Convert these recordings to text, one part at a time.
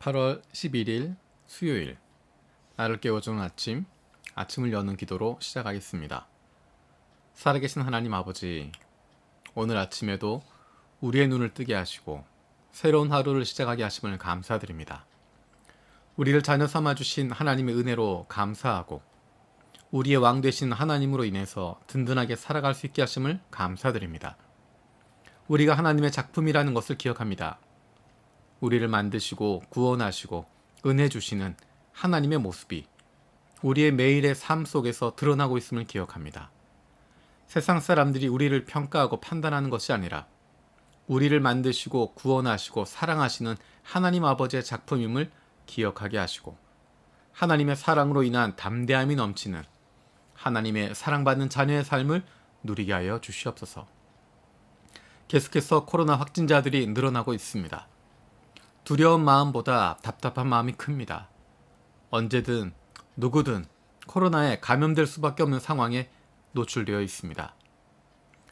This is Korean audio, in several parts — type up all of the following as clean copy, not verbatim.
8월 11일 수요일, 나를 깨워주는 아침을 여는 기도로 시작하겠습니다. 살아계신 하나님 아버지, 오늘 아침에도 우리의 눈을 뜨게 하시고 새로운 하루를 시작하게 하심을 감사드립니다. 우리를 자녀 삼아주신 하나님의 은혜로 감사하고 우리의 왕 되신 하나님으로 인해서 든든하게 살아갈 수 있게 하심을 감사드립니다. 우리가 하나님의 작품이라는 것을 기억합니다. 우리를 만드시고 구원하시고 은혜 주시는 하나님의 모습이 우리의 매일의 삶 속에서 드러나고 있음을 기억합니다. 세상 사람들이 우리를 평가하고 판단하는 것이 아니라 우리를 만드시고 구원하시고 사랑하시는 하나님 아버지의 작품임을 기억하게 하시고 하나님의 사랑으로 인한 담대함이 넘치는 하나님의 사랑받는 자녀의 삶을 누리게 하여 주시옵소서. 계속해서 코로나 확진자들이 늘어나고 있습니다. 두려운 마음보다 답답한 마음이 큽니다. 언제든 누구든 코로나에 감염될 수밖에 없는 상황에 노출되어 있습니다.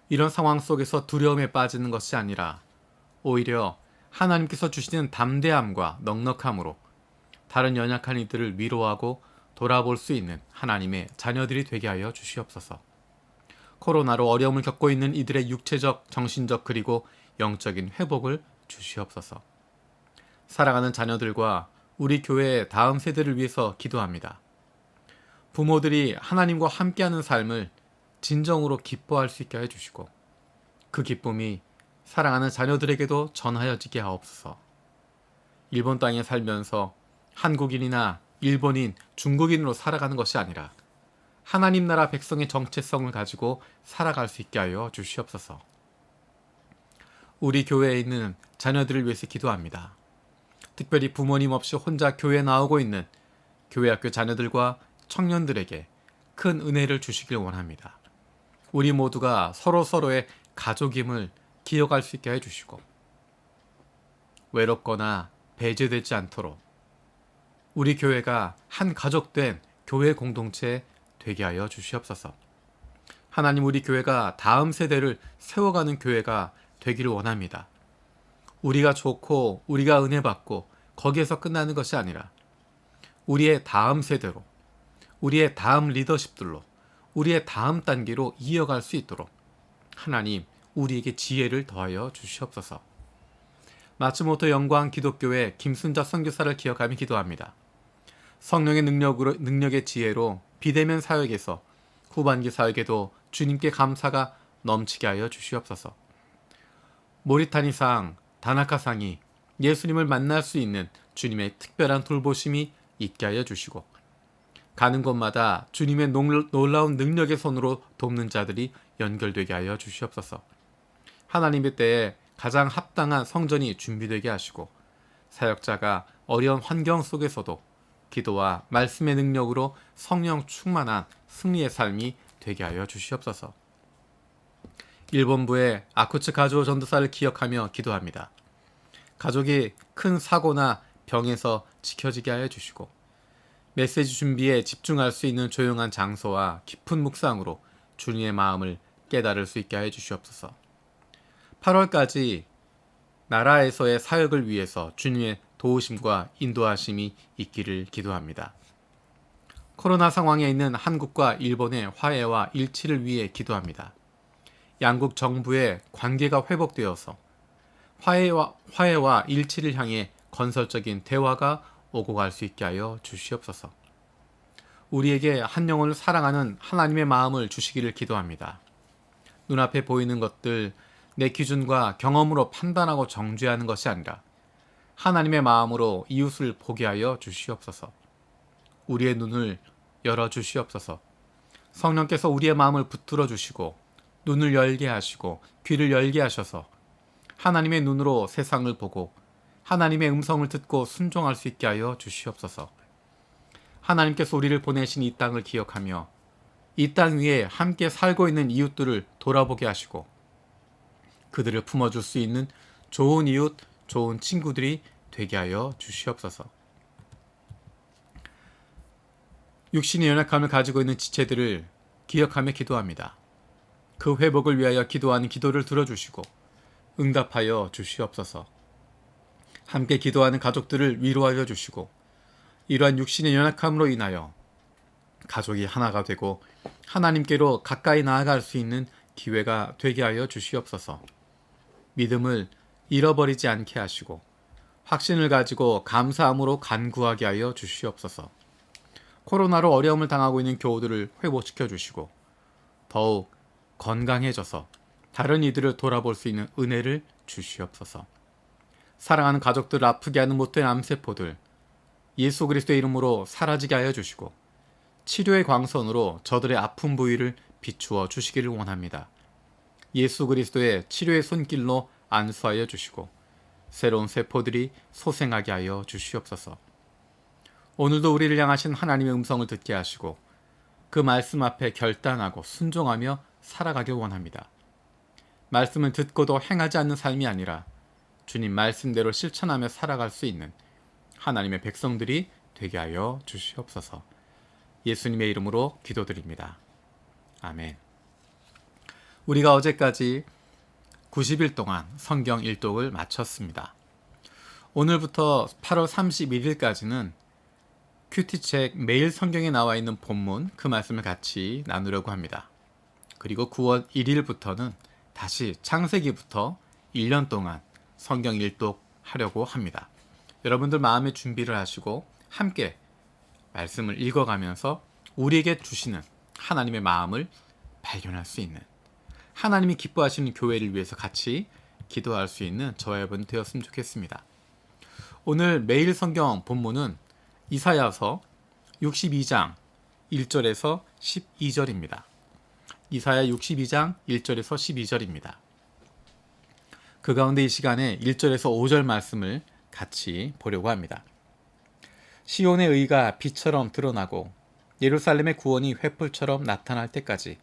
이런 상황 속에서 두려움에 빠지는 것이 아니라 오히려 하나님께서 주시는 담대함과 넉넉함으로 다른 연약한 이들을 위로하고 돌아볼 수 있는 하나님의 자녀들이 되게 하여 주시옵소서. 코로나로 어려움을 겪고 있는 이들의 육체적, 정신적 그리고 영적인 회복을 주시옵소서. 사랑하는 자녀들과 우리 교회의 다음 세대를 위해서 기도합니다. 부모들이 하나님과 함께하는 삶을 진정으로 기뻐할 수 있게 해주시고 그 기쁨이 사랑하는 자녀들에게도 전하여지게 하옵소서. 일본 땅에 살면서 한국인이나 일본인, 중국인으로 살아가는 것이 아니라 하나님 나라 백성의 정체성을 가지고 살아갈 수 있게 하여 주시옵소서. 우리 교회에 있는 자녀들을 위해서 기도합니다. 특별히 부모님 없이 혼자 교회에 나오고 있는 교회학교 자녀들과 청년들에게 큰 은혜를 주시길 원합니다. 우리 모두가 서로서로의 가족임을 기억할 수 있게 해주시고 외롭거나 배제되지 않도록 우리 교회가 한 가족된 교회 공동체 되게 하여 주시옵소서. 하나님, 우리 교회가 다음 세대를 세워가는 교회가 되기를 원합니다. 우리가 좋고 우리가 은혜 받고 거기에서 끝나는 것이 아니라 우리의 다음 세대로, 우리의 다음 리더십들로, 우리의 다음 단계로 이어갈 수 있도록 하나님, 우리에게 지혜를 더하여 주시옵소서. 마츠모토 영광 기독교회 김순자 선교사를 기억하며 기도합니다. 성령의 능력의 지혜로 비대면 사역에서 후반기 사역에도 주님께 감사가 넘치게 하여 주시옵소서. 모리타니상, 다나카상이 예수님을 만날 수 있는 주님의 특별한 돌보심이 있게 하여 주시고 가는 곳마다 주님의 놀라운 능력의 손으로 돕는 자들이 연결되게 하여 주시옵소서. 하나님의 때에 가장 합당한 성전이 준비되게 하시고 사역자가 어려운 환경 속에서도 기도와 말씀의 능력으로 성령 충만한 승리의 삶이 되게 하여 주시옵소서. 일본부의 아쿠츠 가즈오 전도사를 기억하며 기도합니다. 가족이 큰 사고나 병에서 지켜지게 하여 주시고 메시지 준비에 집중할 수 있는 조용한 장소와 깊은 묵상으로 주님의 마음을 깨달을 수 있게 하여 주시옵소서. 8월까지 나라에서의 사역을 위해서 주님의 도우심과 인도하심이 있기를 기도합니다. 코로나 상황에 있는 한국과 일본의 화해와 일치를 위해 기도합니다. 양국 정부의 관계가 회복되어서 화해와 일치를 향해 건설적인 대화가 오고 갈 수 있게 하여 주시옵소서. 우리에게 한 영혼을 사랑하는 하나님의 마음을 주시기를 기도합니다. 눈앞에 보이는 것들, 내 기준과 경험으로 판단하고 정죄하는 것이 아니라 하나님의 마음으로 이웃을 보게 하여 주시옵소서. 우리의 눈을 열어 주시옵소서. 성령께서 우리의 마음을 붙들어 주시고 눈을 열게 하시고 귀를 열게 하셔서 하나님의 눈으로 세상을 보고 하나님의 음성을 듣고 순종할 수 있게 하여 주시옵소서. 하나님께서 우리를 보내신 이 땅을 기억하며 이 땅 위에 함께 살고 있는 이웃들을 돌아보게 하시고 그들을 품어줄 수 있는 좋은 이웃, 좋은 친구들이 되게 하여 주시옵소서. 육신의 연약함을 가지고 있는 지체들을 기억하며 기도합니다. 그 회복을 위하여 기도하는 기도를 들어주시고 응답하여 주시옵소서. 함께 기도하는 가족들을 위로하여 주시고 이러한 육신의 연약함으로 인하여 가족이 하나가 되고 하나님께로 가까이 나아갈 수 있는 기회가 되게 하여 주시옵소서. 믿음을 잃어버리지 않게 하시고 확신을 가지고 감사함으로 간구하게 하여 주시옵소서. 코로나로 어려움을 당하고 있는 교우들을 회복시켜 주시고 더욱 건강해져서 다른 이들을 돌아볼 수 있는 은혜를 주시옵소서. 사랑하는 가족들을 아프게 하는 못된 암세포들 예수 그리스도의 이름으로 사라지게 하여 주시고 치료의 광선으로 저들의 아픈 부위를 비추어 주시기를 원합니다. 예수 그리스도의 치료의 손길로 안수하여 주시고 새로운 세포들이 소생하게 하여 주시옵소서. 오늘도 우리를 향하신 하나님의 음성을 듣게 하시고 그 말씀 앞에 결단하고 순종하며 살아가길 원합니다. 말씀을 듣고도 행하지 않는 삶이 아니라 주님 말씀대로 실천하며 살아갈 수 있는 하나님의 백성들이 되게 하여 주시옵소서. 예수님의 이름으로 기도드립니다. 아멘. 우리가 어제까지 90일 동안 성경 일독을 마쳤습니다. 오늘부터 8월 31일까지는 큐티책 매일 성경에 나와 있는 본문 그 말씀을 같이 나누려고 합니다. 그리고 9월 1일부터는 다시 창세기부터 1년 동안 성경 일독하려고 합니다. 여러분들 마음의 준비를 하시고 함께 말씀을 읽어가면서 우리에게 주시는 하나님의 마음을 발견할 수 있는 하나님이 기뻐하시는 교회를 위해서 같이 기도할 수 있는 저와 여러분 되었으면 좋겠습니다. 오늘 매일 성경 본문은 이사야서 62장 1절에서 12절입니다. 이사야 62장 1절에서 12절입니다. 그 가운데 이 시간에 1절에서 5절 말씀을 같이 보려고 합니다. 시온의 의가 빛처럼 드러나고 예루살렘의 구원이 횃불처럼 나타날 때까지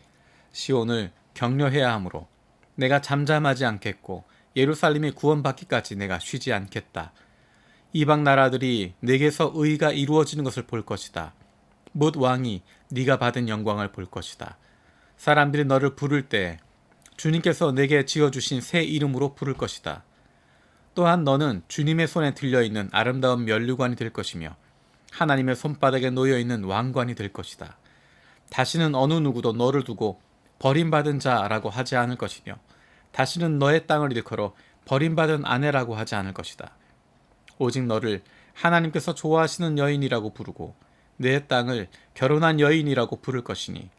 시온을 격려해야 하므로 내가 잠잠하지 않겠고 예루살렘이 구원받기까지 내가 쉬지 않겠다. 이방 나라들이 내게서 의가 이루어지는 것을 볼 것이다. 뭇 왕이 네가 받은 영광을 볼 것이다. 사람들이 너를 부를 때 주님께서 내게 지어주신 새 이름으로 부를 것이다. 또한 너는 주님의 손에 들려있는 아름다운 면류관이 될 것이며 하나님의 손바닥에 놓여있는 왕관이 될 것이다. 다시는 어느 누구도 너를 두고 버림받은 자라고 하지 않을 것이며 다시는 너의 땅을 일컬어 버림받은 아내라고 하지 않을 것이다. 오직 너를 하나님께서 좋아하시는 여인이라고 부르고 내 땅을 결혼한 여인이라고 부를 것이니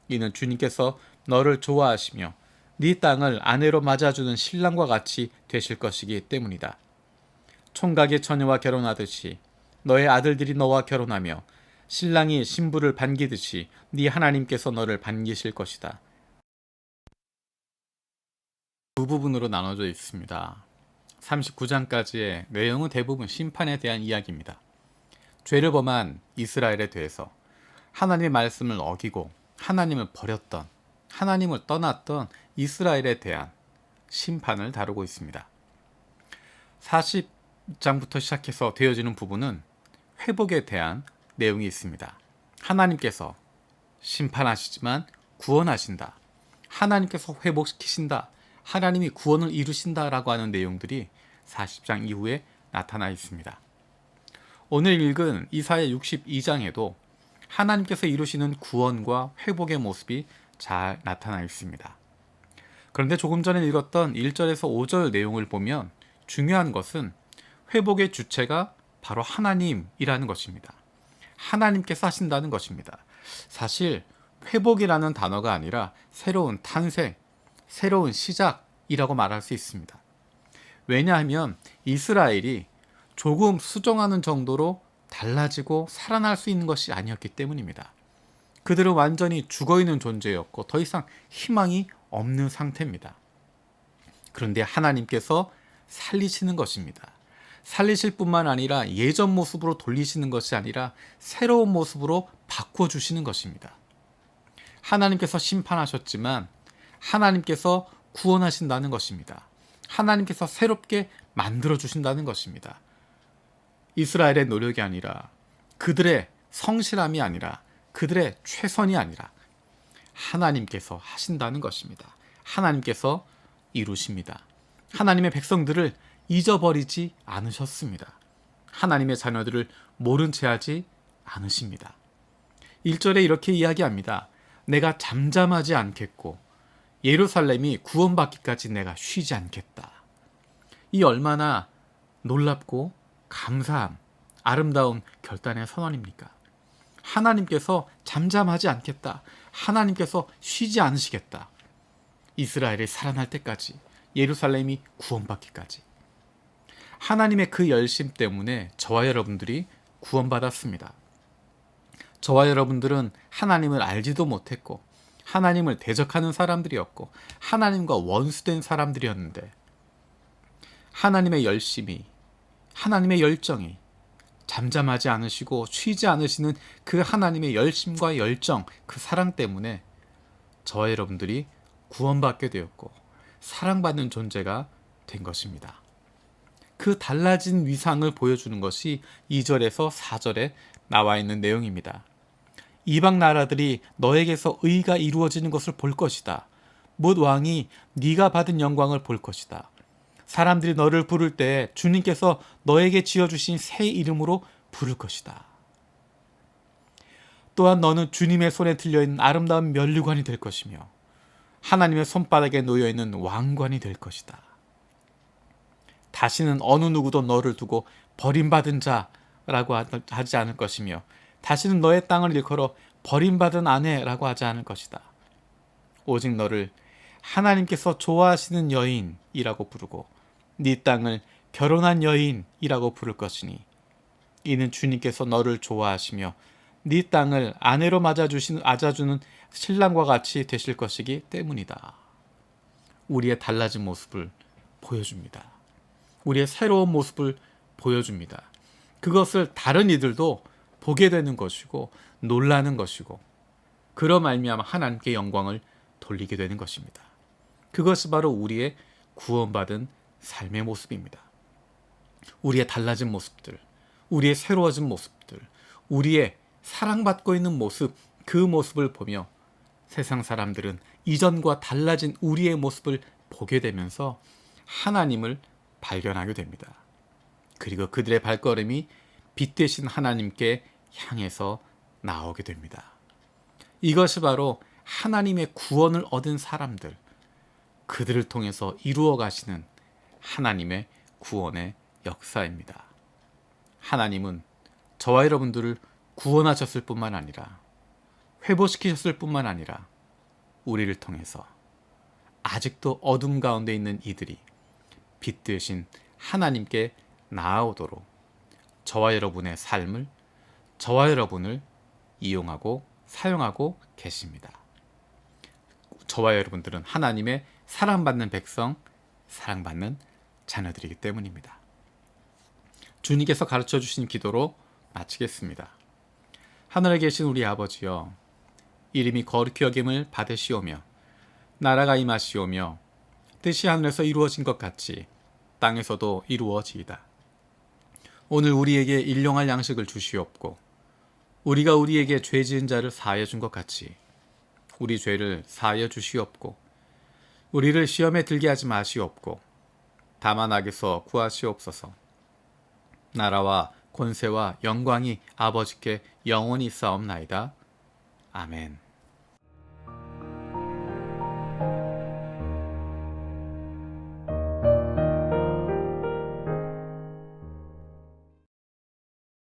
이는 주님께서 너를 좋아하시며 네 땅을 아내로 맞아주는 신랑과 같이 되실 것이기 때문이다. 총각의 처녀와 결혼하듯이 너의 아들들이 너와 결혼하며 신랑이 신부를 반기듯이 네 하나님께서 너를 반기실 것이다. 두 부분으로 나눠져 있습니다. 39장까지의 내용은 대부분 심판에 대한 이야기입니다. 죄를 범한 이스라엘에 대해서 하나님의 말씀을 어기고 하나님을 버렸던, 하나님을 떠났던 이스라엘에 대한 심판을 다루고 있습니다. 40장부터 시작해서 되어지는 부분은 회복에 대한 내용이 있습니다. 하나님께서 심판하시지만 구원하신다. 하나님께서 회복시키신다. 하나님이 구원을 이루신다라고 하는 내용들이 40장 이후에 나타나 있습니다. 오늘 읽은 이사야 62장에도 하나님께서 이루시는 구원과 회복의 모습이 잘 나타나 있습니다. 그런데 조금 전에 읽었던 1절에서 5절 내용을 보면 중요한 것은 회복의 주체가 바로 하나님이라는 것입니다. 하나님께서 하신다는 것입니다. 사실 회복이라는 단어가 아니라 새로운 탄생, 새로운 시작이라고 말할 수 있습니다. 왜냐하면 이스라엘이 조금 수정하는 정도로 달라지고 살아날 수 있는 것이 아니었기 때문입니다. 그들은 완전히 죽어있는 존재였고 더 이상 희망이 없는 상태입니다. 그런데 하나님께서 살리시는 것입니다. 살리실 뿐만 아니라 예전 모습으로 돌리시는 것이 아니라 새로운 모습으로 바꿔주시는 것입니다. 하나님께서 심판하셨지만 하나님께서 구원하신다는 것입니다. 하나님께서 새롭게 만들어주신다는 것입니다. 이스라엘의 노력이 아니라 그들의 성실함이 아니라 그들의 최선이 아니라 하나님께서 하신다는 것입니다. 하나님께서 이루십니다. 하나님의 백성들을 잊어버리지 않으셨습니다. 하나님의 자녀들을 모른 채 하지 않으십니다. 1절에 이렇게 이야기합니다. 내가 잠잠하지 않겠고 예루살렘이 구원받기까지 내가 쉬지 않겠다. 이 얼마나 놀랍고 감사한 아름다운 결단의 선언입니까? 하나님께서 잠잠하지 않겠다. 하나님께서 쉬지 않으시겠다. 이스라엘이 살아날 때까지, 예루살렘이 구원받기까지. 하나님의 그 열심 때문에 저와 여러분들이 구원받았습니다. 저와 여러분들은 하나님을 알지도 못했고 하나님을 대적하는 사람들이었고 하나님과 원수된 사람들이었는데 하나님의 열심이, 하나님의 열정이 잠잠하지 않으시고 쉬지 않으시는 그 하나님의 열심과 열정, 그 사랑 때문에 저와 여러분들이 구원받게 되었고 사랑받는 존재가 된 것입니다. 그 달라진 위상을 보여주는 것이 2절에서 4절에 나와 있는 내용입니다. 이방 나라들이 너에게서 의가 이루어지는 것을 볼 것이다. 뭇 왕이 네가 받은 영광을 볼 것이다. 사람들이 너를 부를 때 주님께서 너에게 지어주신 새 이름으로 부를 것이다. 또한 너는 주님의 손에 들려있는 아름다운 면류관이 될 것이며 하나님의 손바닥에 놓여있는 왕관이 될 것이다. 다시는 어느 누구도 너를 두고 버림받은 자라고 하지 않을 것이며 다시는 너의 땅을 일컬어 버림받은 아내라고 하지 않을 것이다. 오직 너를 하나님께서 좋아하시는 여인이라고 부르고 네 땅을 결혼한 여인이라고 부를 것이니 이는 주님께서 너를 좋아하시며 네 땅을 아내로 맞아주는 신랑과 같이 되실 것이기 때문이다. 우리의 달라진 모습을 보여줍니다. 우리의 새로운 모습을 보여줍니다. 그것을 다른 이들도 보게 되는 것이고 놀라는 것이고 그로 말미암아 하나님께 영광을 돌리게 되는 것입니다. 그것이 바로 우리의 구원받은 삶의 모습입니다. 우리의 달라진 모습들, 우리의 새로워진 모습들, 우리의 사랑받고 있는 모습, 그 모습을 보며 세상 사람들은 이전과 달라진 우리의 모습을 보게 되면서 하나님을 발견하게 됩니다. 그리고 그들의 발걸음이 빛 되신 하나님께 향해서 나오게 됩니다. 이것이 바로 하나님의 구원을 얻은 사람들, 그들을 통해서 이루어 가시는 하나님의 구원의 역사입니다. 하나님은 저와 여러분들을 구원하셨을 뿐만 아니라 회복시키셨을 뿐만 아니라 우리를 통해서 아직도 어둠 가운데 있는 이들이 빛 되신 하나님께 나아오도록 저와 여러분의 삶을, 저와 여러분을 이용하고 사용하고 계십니다. 저와 여러분들은 하나님의 사랑받는 백성, 사랑받는 자녀들이기 때문입니다. 주님께서 가르쳐 주신 기도로 마치겠습니다. 하늘에 계신 우리 아버지여, 이름이 거룩히 여김을 받으시오며 나라가 임하시오며 뜻이 하늘에서 이루어진 것 같이 땅에서도 이루어지이다. 오늘 우리에게 일용할 양식을 주시옵고 우리가 우리에게 죄 지은 자를 사하여 준 것 같이 우리 죄를 사하여 주시옵고 우리를 시험에 들게 하지 마시옵고 다만 악에서 구하시옵소서. 나라와 권세와 영광이 아버지께 영원히 있사옵나이다. 아멘.